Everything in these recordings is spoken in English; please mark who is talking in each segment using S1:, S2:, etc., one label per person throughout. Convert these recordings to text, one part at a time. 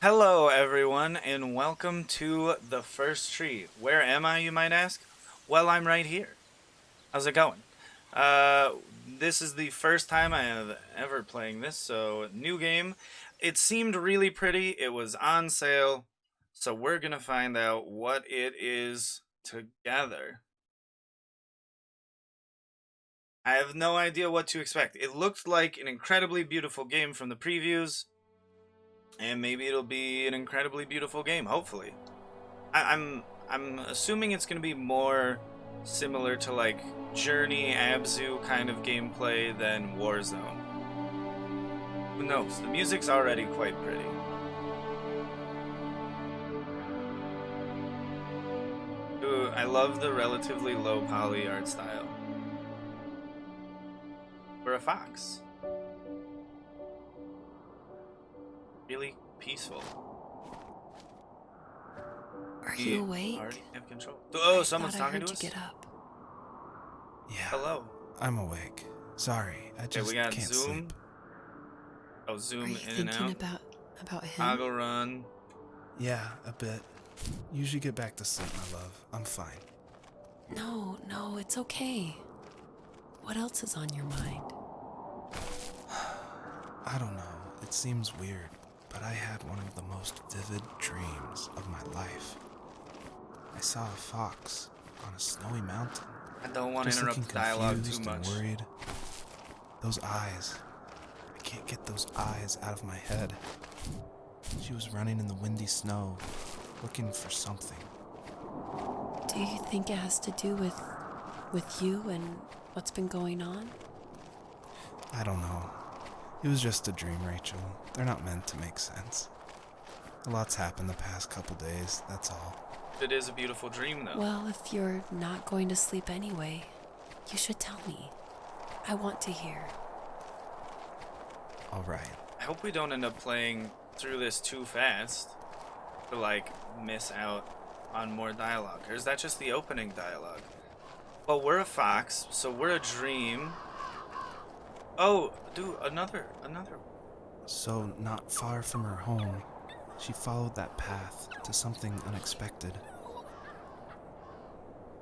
S1: Hello, everyone, and welcome to the first tree. Where am I, you might ask? Well, I'm right here. How's it going? This is the first time I have ever playing this, so new game. It seemed really pretty. It was on sale, so we're gonna find out what it is together. I have no idea what to expect. It looked like an incredibly beautiful game from the previews, and maybe it'll be an incredibly beautiful game. Hopefully. I'm assuming it's gonna be more similar to like Journey, Abzu kind of gameplay than Warzone. Who knows? The music's already quite pretty. Ooh, I love the relatively low poly art style. For a fox. Really peaceful.
S2: Are
S1: We
S2: you awake?
S1: already have control. Oh,
S2: I
S1: someone's
S2: thought I
S1: talking
S2: heard
S1: to
S2: you
S1: us?
S2: get up.
S3: Yeah,
S1: Hello.
S3: I'm awake. Sorry, I
S1: Okay, we
S3: just
S1: got
S3: can't
S1: zoom.
S3: sleep.
S1: Oh,
S2: Are
S1: zoom
S2: you
S1: in and
S2: thinking
S1: out.
S2: about him?
S1: Toggle run.
S3: Yeah, a bit. You should get back to sleep, my love. I'm fine.
S2: No, it's okay. What else is on your mind?
S3: I don't know, it seems weird, but I had one of the most vivid dreams of my life. I saw a fox on a snowy mountain,
S1: I don't want to
S3: just
S1: interrupt
S3: looking
S1: the dialogue too
S3: confused and
S1: much.
S3: worried. Those eyes. I can't get those eyes out of my head. She was running in the windy snow, looking for something.
S2: Do you think it has to do with you and what's been going on?
S3: I don't know. It was just a dream, Rachel. They're not meant to make sense. A lot's happened the past couple days, that's all.
S1: It is a beautiful dream, though.
S2: Well, if you're not going to sleep anyway, you should tell me. I want to hear.
S3: Alright.
S1: I hope we don't end up playing through this too fast to like miss out on more dialogue. Or is that just the opening dialogue? Well, we're a fox, so we're a dream. Oh, dude, another.
S3: So, not far from her home, she followed that path to something unexpected.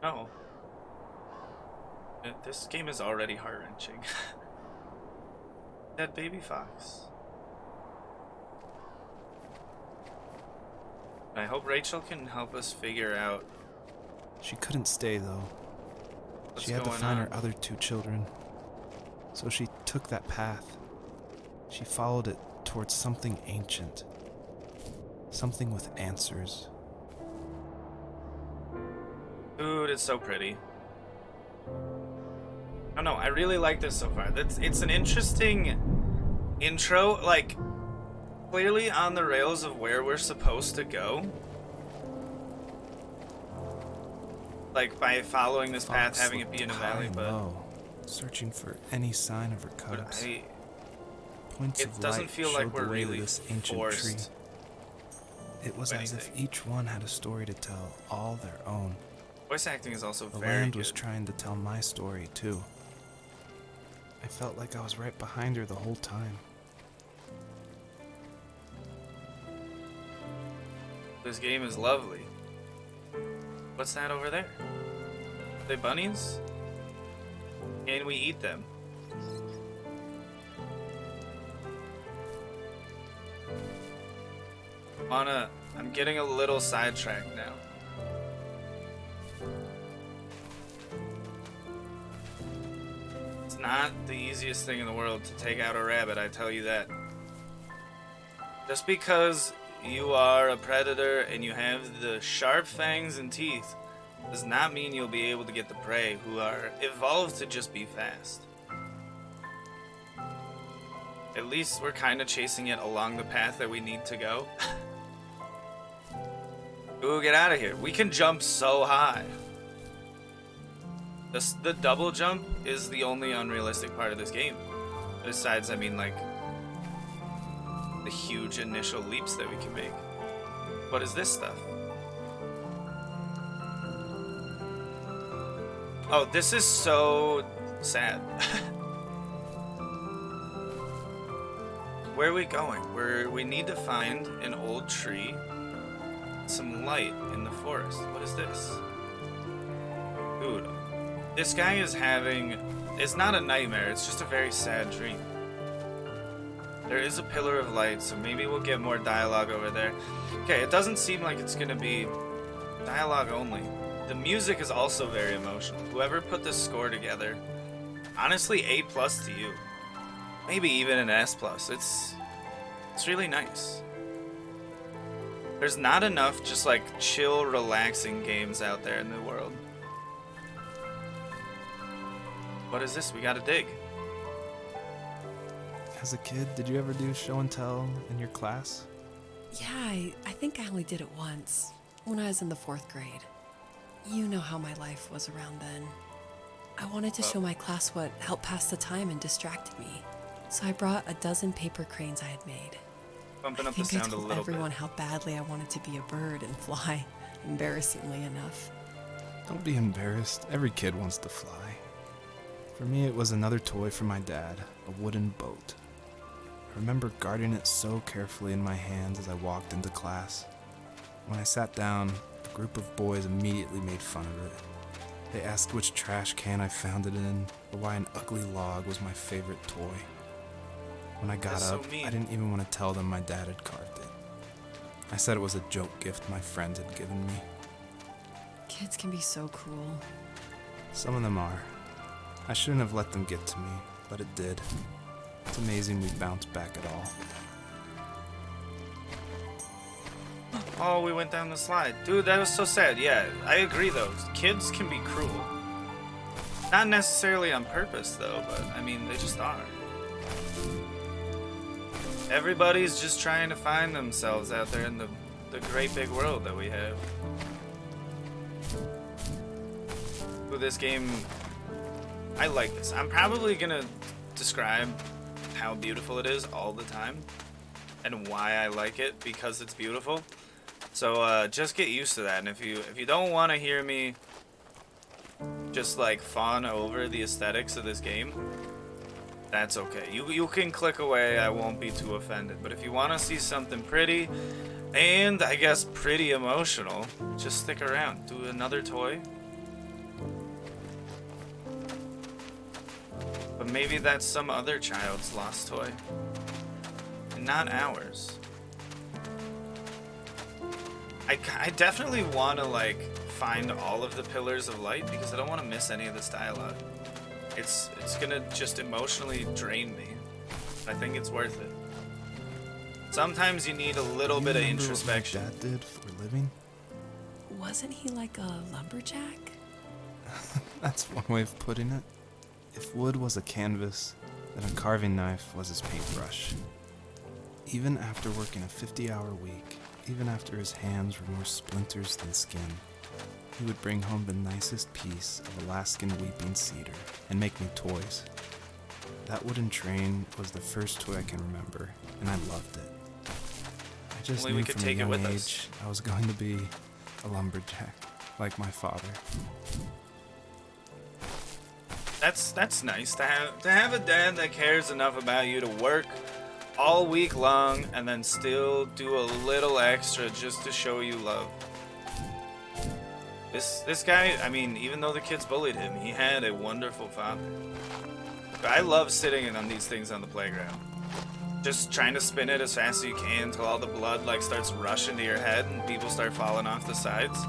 S1: No. This game is already heart-wrenching. That baby fox. I hope Rachel can help us figure out
S3: She couldn't stay, though.
S1: what's
S3: She had to
S1: going
S3: find
S1: on.
S3: her other two children. So she took that path. She followed it towards something ancient. Something with answers.
S1: Dude, it's so pretty. I don't know, I really like this so far. It's an interesting intro, like clearly on the rails of where we're supposed to go. Like by following this path,
S3: Fox
S1: having it be in a
S3: looked high
S1: valley,
S3: and
S1: but
S3: low, searching for any sign of her cubs. Points
S1: it
S3: of
S1: doesn't
S3: light
S1: feel
S3: showed
S1: like we're
S3: the way to
S1: really
S3: this ancient
S1: forced.
S3: tree. It was as if
S1: anything.
S3: each one had a story to tell, all their own.
S1: Voice acting is also
S3: The
S1: very
S3: land
S1: good.
S3: was trying to tell my story too. I felt like I was right behind her the whole time.
S1: This game is lovely. What's that over there? Are they bunnies? Can we eat them? I'm getting a little sidetracked now. It's not the easiest thing in the world to take out a rabbit, I tell you that. Just because you are a predator and you have the sharp fangs and teeth does not mean you'll be able to get the prey who are evolved to just be fast. At least we're kind of chasing it along the path that we need to go. Ooh, get out of here. We can jump so high. The double jump is the only unrealistic part of this game. Besides, I mean, like, the huge initial leaps that we can make. What is this stuff? Oh, this is so sad. Where are we going? We need to find an old tree, some light in the forest. What is this? Dude, this guy is having... It's not a nightmare, it's just a very sad dream. There is a pillar of light, so maybe we'll get more dialogue over there. Okay, it doesn't seem like it's gonna be dialogue only. The music is also very emotional. Whoever put this score together, honestly, A+ to you. Maybe even an S+. It's really nice. There's not enough just like chill, relaxing games out there in the world. What is this? We gotta dig.
S3: As a kid, did you ever do show and tell in your class?
S2: Yeah, I think I only did it once, when I was in the 4th grade. You know how my life was around then. I wanted to show my class what helped pass the time and distracted me. So I brought a dozen paper cranes I had made.
S1: Bumping
S2: I
S1: up the
S2: think I
S1: sound a
S2: told
S1: little
S2: everyone
S1: bit.
S2: how badly I wanted to be a bird and fly, embarrassingly enough.
S3: Don't be embarrassed. Every kid wants to fly. For me, it was another toy from my dad, a wooden boat. I remember guarding it so carefully in my hands as I walked into class. When I sat down, a group of boys immediately made fun of it. They asked which trash can I found it in, or why an ugly log was my favorite toy. When I got
S1: That's so
S3: up,
S1: mean.
S3: I didn't even want to tell them my dad had carved it. I said it was a joke gift my friends had given me.
S2: Kids can be so cruel.
S3: Some of them are. I shouldn't have let them get to me, but it did. It's amazing we bounced back at all.
S1: Oh, we went down the slide. Dude, that was so sad. Yeah, I agree though. Kids can be cruel. Not necessarily on purpose though, but I mean, they just are. Everybody's just trying to find themselves out there in the great big world that we have. Ooh, this game, I like this. I'm probably gonna describe how beautiful it is all the time and why I like it, because it's beautiful. So just get used to that. And if you don't want to hear me just like fawn over the aesthetics of this game, that's okay. You can click away. I won't be too offended. But if you want to see something pretty and I guess pretty emotional, just stick around. Do another toy. But maybe that's some other child's lost toy, and not ours. I definitely want to like find all of the pillars of light because I don't want to miss any of this dialogue. It's gonna just emotionally drain me. I think it's worth it. Sometimes you need a little bit of
S3: Remember
S1: introspection.
S3: what my dad did for a living?
S2: Wasn't he like a lumberjack?
S3: That's one way of putting it. If wood was a canvas, then a carving knife was his paintbrush. Even after working a 50-hour week, even after his hands were more splinters than skin, he would bring home the nicest piece of Alaskan weeping cedar and make me toys. That wooden train was the first toy I can remember, and I loved it. I just
S1: Only
S3: knew
S1: we could
S3: from a
S1: take it
S3: young
S1: with
S3: age
S1: us.
S3: I was going to be a lumberjack, like my father.
S1: That's nice to have a dad that cares enough about you to work all week long and then still do a little extra just to show you love. This guy, I mean, even though the kids bullied him, he had a wonderful father. But I love sitting on these things on the playground. Just trying to spin it as fast as you can until all the blood like starts rushing to your head and people start falling off the sides.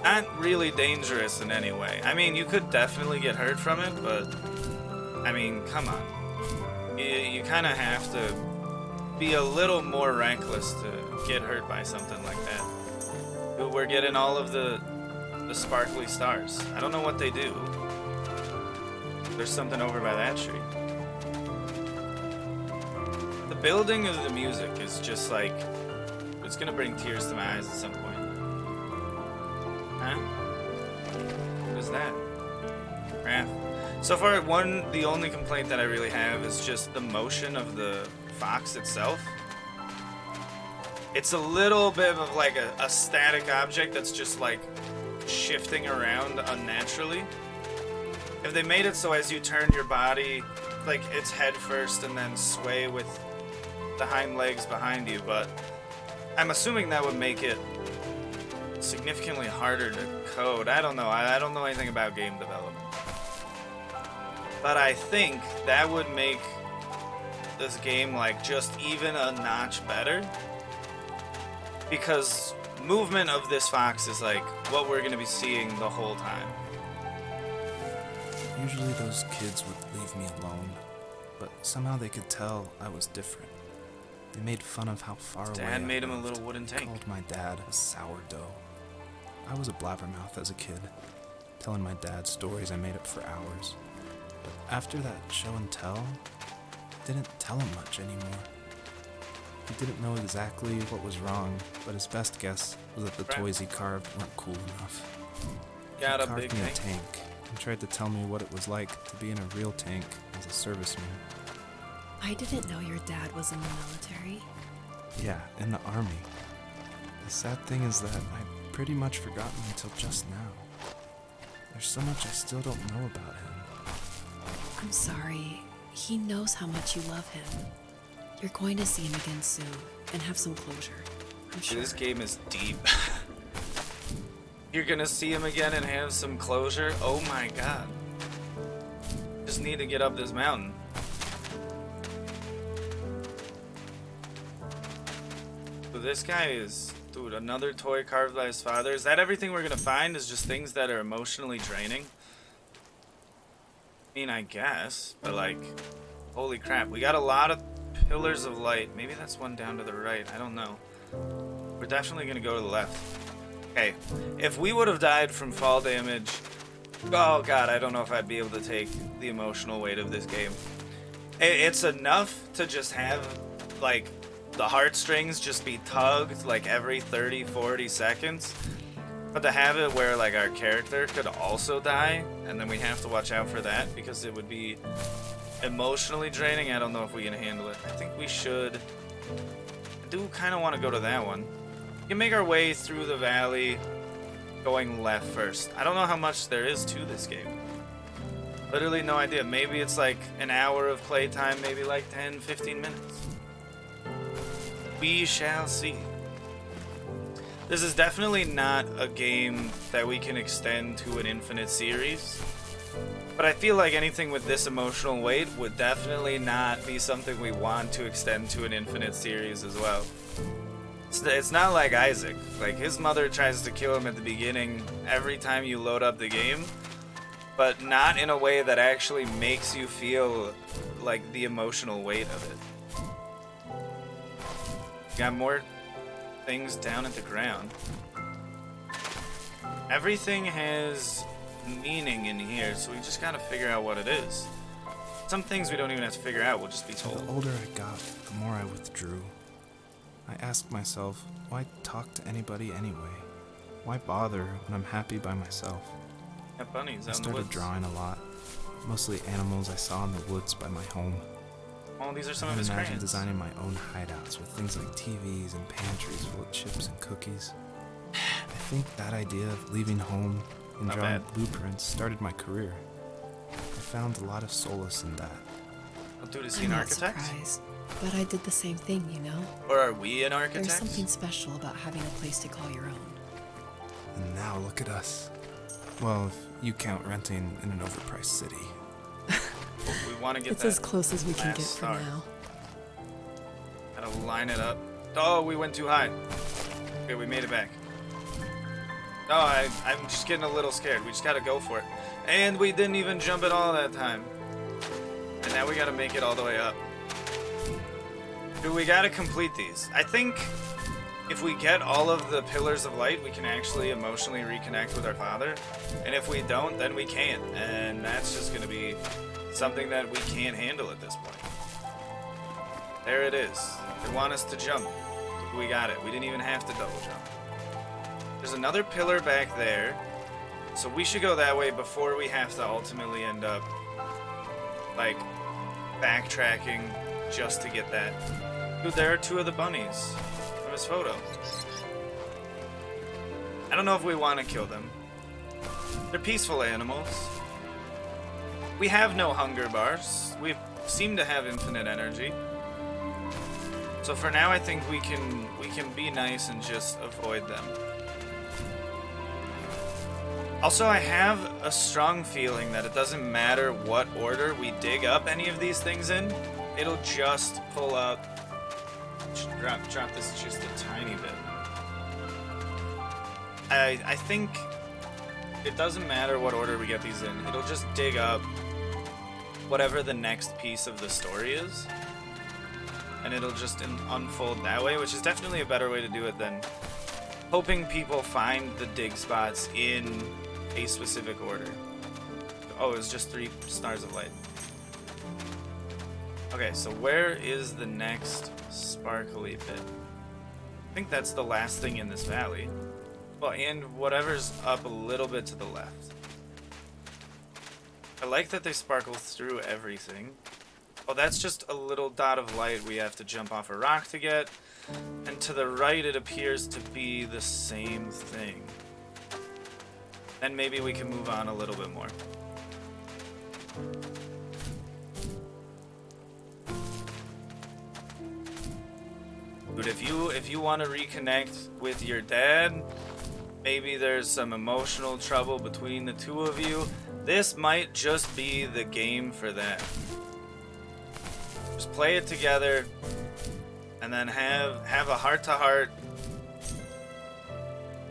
S1: Not really dangerous in any way. I mean, you could definitely get hurt from it, but I mean, come on. You kind of have to be a little more reckless to get hurt by something like that. Ooh, we're getting all of the sparkly stars. I don't know what they do. There's something over by that tree. The building of the music is just like, it's gonna bring tears to my eyes at some point. Huh? What is that? Crap. So far, the only complaint that I really have is just the motion of the fox itself. It's a little bit of like a static object that's just like shifting around unnaturally. If they made it so as you turn your body like its head first and then sway with the hind legs behind you, but I'm assuming that would make it significantly harder to code. I don't know. I don't know anything about game development. But I think that would make this game like just even a notch better. Because movement of this fox is like what we're going to be seeing the whole time.
S3: Usually those kids would leave me alone, but somehow they could tell I was different. They made fun of how far away
S1: Dad
S3: I
S1: made him a
S3: lived.
S1: little wooden tank.
S3: Called my dad a sourdough. I was a blabbermouth as a kid, telling my dad stories I made up for hours. But after that show and tell, I didn't tell him much anymore. He didn't know exactly what was wrong, but his best guess was that the toys he carved weren't cool enough.
S1: Got
S3: He
S1: a
S3: carved
S1: big
S3: me a
S1: tank.
S3: tank and tried to tell me what it was like to be in a real tank as a serviceman.
S2: I didn't know your dad was in the military.
S3: Yeah, in the army. The sad thing is that I'd pretty much forgotten until just now. There's so much I still don't know about him.
S2: I'm sorry. He knows how much you love him. You're going to see him again soon and have some closure. I'm sure.
S1: This game is deep. You're gonna see him again and have some closure? Oh my god. Just need to get up this mountain. So this guy is, dude, another toy carved by his father. Is that everything we're gonna find? Is just things that are emotionally draining? I mean, I guess, but like, holy crap. We got a lot of pillars of light. Maybe that's one down to the right. I don't know. We're definitely gonna go to the left. Okay, if we would have died from fall damage, oh god, I don't know if I'd be able to take the emotional weight of this game. It's enough to just have, like, the heartstrings just be tugged, like, every 30, 40 seconds. But to have it where, like, our character could also die, and then we have to watch out for that, because it would be emotionally draining, I don't know if we can handle it. I think we should... I do kind of want to go to that one. We can make our way through the valley going left first. I don't know how much there is to this game. Literally no idea. Maybe it's like an hour of playtime, maybe like 10, 15 minutes. We shall see. This is definitely not a game that we can extend to an infinite series. But I feel like anything with this emotional weight would definitely not be something we want to extend to an infinite series as well. It's not like Isaac. Like, his mother tries to kill him at the beginning every time you load up the game, but not in a way that actually makes you feel like the emotional weight of it. Got more things down at the ground. Everything has meaning in here, so we just gotta figure out what it is. Some things we don't even have to figure out, we'll just be told.
S3: The older I got, the more I withdrew. I asked myself, why talk to anybody anyway? Why bother when I'm happy by myself?
S1: Got bunnies
S3: I
S1: out in the
S3: started
S1: woods.
S3: drawing a lot, mostly animals I saw in the woods by my home.
S1: Oh, these are some
S3: I
S1: of his
S3: imagined
S1: crayons.
S3: designing my own hideouts with things like TVs and pantries full of chips and cookies. I think that idea of leaving home and
S1: Not
S3: drawing
S1: bad.
S3: blueprints started my career. I found a lot of solace in that.
S1: Oh, dude, is he
S2: I'm
S1: an
S2: not
S1: architect?
S2: surprised, but I did the same thing, you know?
S1: Or are we an architect?
S2: There's something special about having a place to call your own.
S3: And now look at us. Well, if you count renting in an overpriced city.
S1: We want to get
S2: It's
S1: that.
S2: as close as we can
S1: last
S2: get for
S1: star.
S2: now.
S1: Gotta line it up. Oh, we went too high. Okay, we made it back. No, I'm just getting a little scared. We just gotta go for it. And we didn't even jump at all that time. And now we gotta make it all the way up. Dude, we gotta complete these. I think if we get all of the pillars of light, we can actually emotionally reconnect with our father. And if we don't, then we can't. And that's just gonna be something that we can't handle at this point. There it is. They want us to jump. We got it. We didn't even have to double jump. There's another pillar back there. So we should go that way before we have to ultimately end up, like, backtracking just to get that. Dude, there are two of the bunnies from his photo. I don't know if we want to kill them. They're peaceful animals. We have no hunger bars. seem to have infinite energy. So for now, I think we can be nice and just avoid them. Also, I have a strong feeling that it doesn't matter what order we dig up any of these things in, it'll just pull up. Drop this just a tiny bit. I think it doesn't matter what order we get these in, it'll just dig up whatever the next piece of the story is, and it'll just unfold that way, which is definitely a better way to do it than hoping people find the dig spots in a specific order. Oh, it was just 3 stars of light. Okay, so where is the next sparkly bit? I think that's the last thing in this valley. Well, and whatever's up a little bit to the left. I like that they sparkle through everything. Oh, that's just a little dot of light we have to jump off a rock to get. And to the right, it appears to be the same thing. Then maybe we can move on a little bit more. Dude, if you want to reconnect with your dad, maybe there's some emotional trouble between the two of you, this might just be the game for that. Just play it together, and then have a heart-to-heart,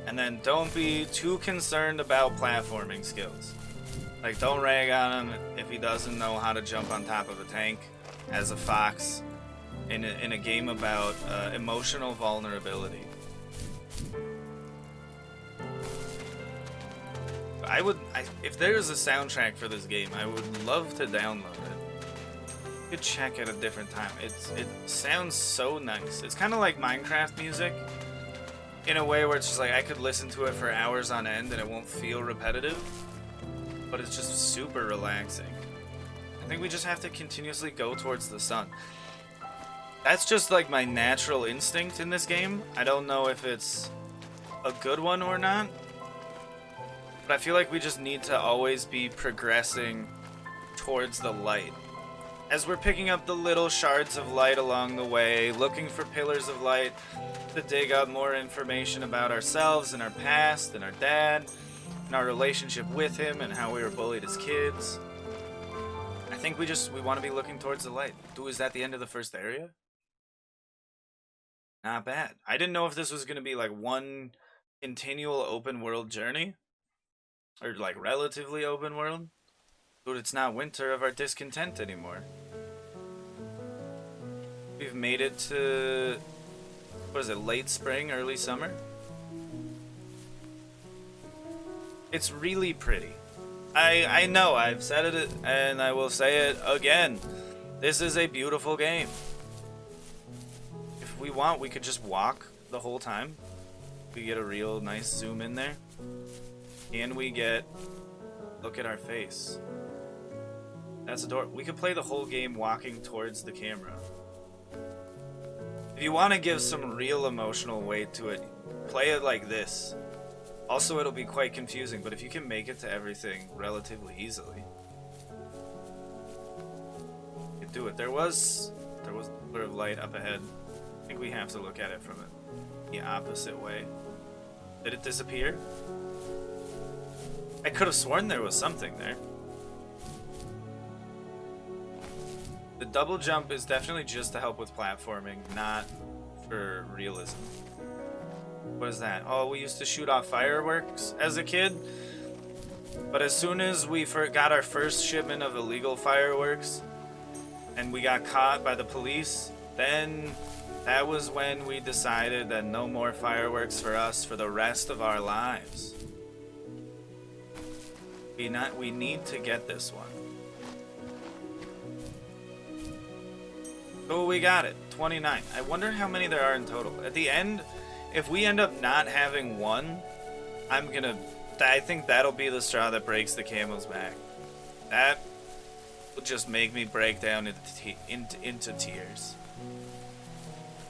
S1: and then don't be too concerned about platforming skills. Like, don't rag on him if he doesn't know how to jump on top of a tank as a fox in a game about emotional vulnerability. If there's a soundtrack for this game, I would love to download it. You could check at a different time. It sounds so nice. It's kind of like Minecraft music in a way where it's just like I could listen to it for hours on end and it won't feel repetitive, but it's just super relaxing. I think we just have to continuously go towards the sun. That's just like my natural instinct in this game. I don't know if it's a good one or not, but I feel like we just need to always be progressing towards the light. As we're picking up the little shards of light along the way, looking for pillars of light to dig up more information about ourselves and our past and our dad and our relationship with him and how we were bullied as kids. I think we want to be looking towards the light. Dude, is that the end of the first area? Not bad. I didn't know if this was going to be like one continual open world journey. Or like relatively open world. Dude, it's not winter of our discontent anymore. We've made it to, what is it, late spring, early summer? It's really pretty. I know, I've said it and I will say it again. This is a beautiful game. If we want, we could just walk the whole time. We get a real nice zoom in there. And we get, look at our face. That's adorable. We could play the whole game walking towards the camera. If you want to give some real emotional weight to it, play it like this. Also, it'll be quite confusing, but if you can make it to everything relatively easily, you can do it. There was a bit of light up ahead. I think we have to look at it from the opposite way. Did it disappear? I could have sworn there was something there. The double jump is definitely just to help with platforming, not for realism. What is that? Oh, we used to shoot off fireworks as a kid. But as soon as we got our first shipment of illegal fireworks and we got caught by the police, then that was when we decided that no more fireworks for us for the rest of our lives. We need to get this one. Oh, we got it. 29. I wonder how many there are in total. At the end, if we end up not having one, I think that'll be the straw that breaks the camel's back. That will just make me break down into tears.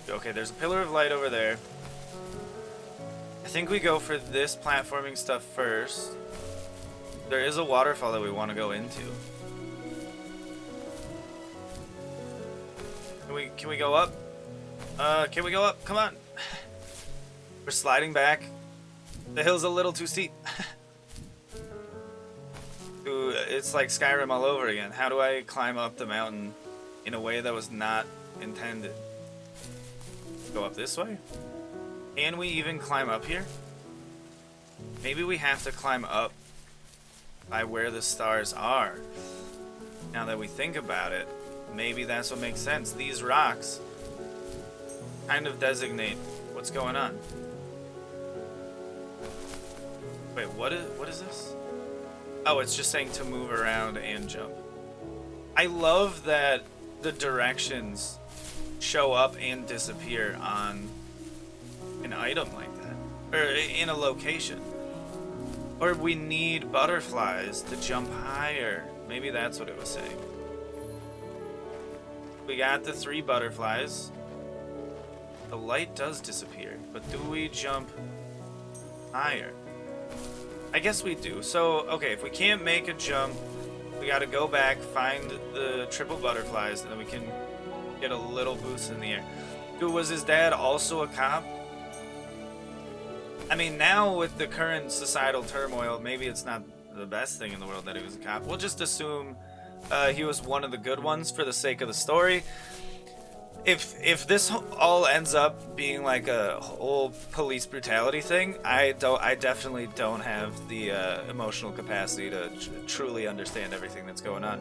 S1: Okay, there's a pillar of light over there. I think we go for this platforming stuff first. There is a waterfall that we want to go into. Can we go up? Can we go up? Come on. We're sliding back. The hill's a little too steep. Ooh, it's like Skyrim all over again. How do I climb up the mountain in a way that was not intended? Go up this way? Can we even climb up here? Maybe we have to climb up by where the stars are. Now that we think about it, maybe that's what makes sense. These rocks kind of designate what's going on. Wait, what is this? Oh, it's just saying to move around and jump. I love that the directions show up and disappear on an item like that, or in a location. Or we need butterflies to jump higher. Maybe that's what it was saying. We got the 3 butterflies. The light does disappear, but do we jump higher? I guess we do. So, okay, if we can't make a jump, we gotta go back, find the triple butterflies, and then we can get a little boost in the air. Dude, was his dad also a cop? I mean, now with the current societal turmoil, maybe it's not the best thing in the world that he was a cop. We'll just assume he was one of the good ones for the sake of the story. If this all ends up being like a whole police brutality thing, I definitely don't have the emotional capacity to truly understand everything that's going on.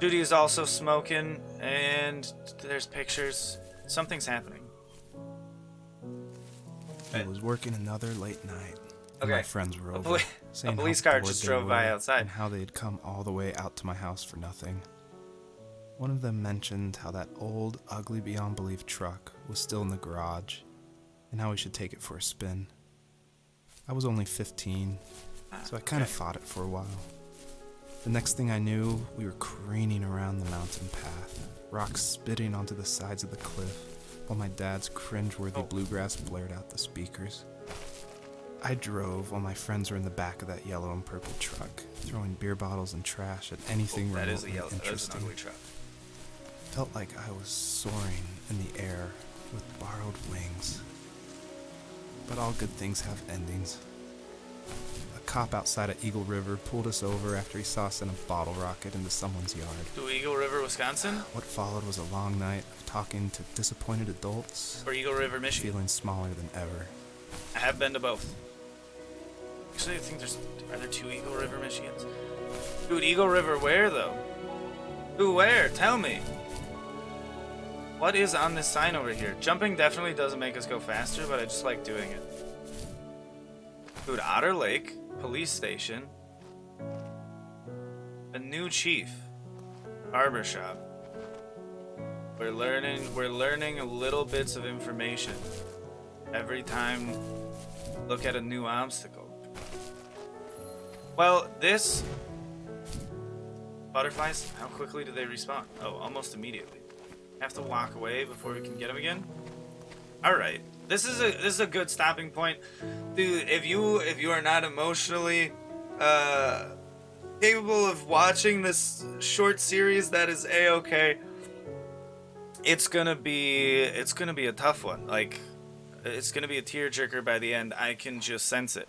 S1: Judy is also smoking, and there's pictures. Something's happening.
S3: I was working another late night. And
S1: Okay.
S3: my friends were over, saying
S1: a police
S3: how
S1: car
S3: bored
S1: just
S3: they
S1: drove by
S3: were
S1: outside.
S3: and how they'd come all the way out to my house for nothing. One of them mentioned how that old, ugly beyond belief truck was still in the garage, and how we should take it for a spin. I was only 15, so I kind of fought it for a while. The next thing I knew, we were careening around the mountain path, rocks spitting onto the sides of the cliff, while my dad's cringeworthy bluegrass blared out the speakers. I drove while my friends were in the back of that yellow and purple truck, throwing beer bottles and trash at anything
S1: That is
S3: remotely
S1: that is an
S3: interesting.
S1: ugly truck.
S3: Felt like I was soaring in the air with borrowed wings. But all good things have endings. A cop outside of Eagle River pulled us over after he saw us send a bottle rocket into someone's yard.
S1: To Eagle River, Wisconsin?
S3: What followed was a long night of talking to disappointed adults,
S1: Or Eagle River, Michigan?
S3: feeling smaller than ever.
S1: I have been to both. Actually, I think are there 2 Eagle River, Michigans? Dude, Eagle River where, though? Dude, where? Tell me. What is on this sign over here? Jumping definitely doesn't make us go faster, but I just like doing it. Dude, Otter Lake, police station, a new chief, barbershop. We're learning a little bits of information every time we look at a new obstacle. Well, this butterflies, how quickly do they respawn? Oh, almost immediately. Have to walk away before we can get them again. All right, this is a good stopping point, dude. If you are not emotionally capable of watching this short series, that is a-okay. It's gonna be a tough one. Like, it's gonna be a tearjerker by the end. I can just sense it.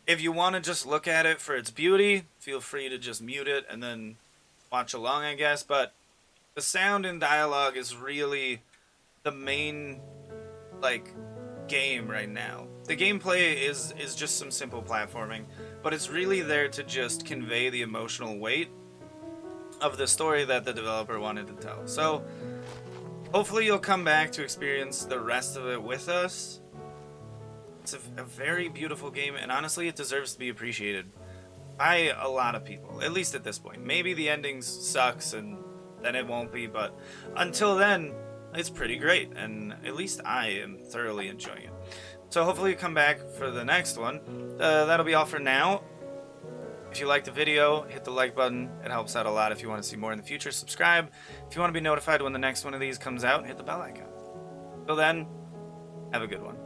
S1: If you want to just look at it for its beauty, feel free to just mute it and then watch along, I guess. But the sound and dialogue is really the main, like, game right now. The gameplay is just some simple platforming, but it's really there to just convey the emotional weight of the story that the developer wanted to tell. So hopefully you'll come back to experience the rest of it with us. It's a very beautiful game, and honestly, it deserves to be appreciated by a lot of people, at least at this point. Maybe the ending sucks and then it won't be, but until then, it's pretty great, and at least I am thoroughly enjoying it. So hopefully you come back for the next one. That'll be all for now. If you liked the video, hit the like button. It helps out a lot if you want to see more in the future. Subscribe if you want to be notified when the next one of these comes out. Hit the bell icon. Till then, have a good one.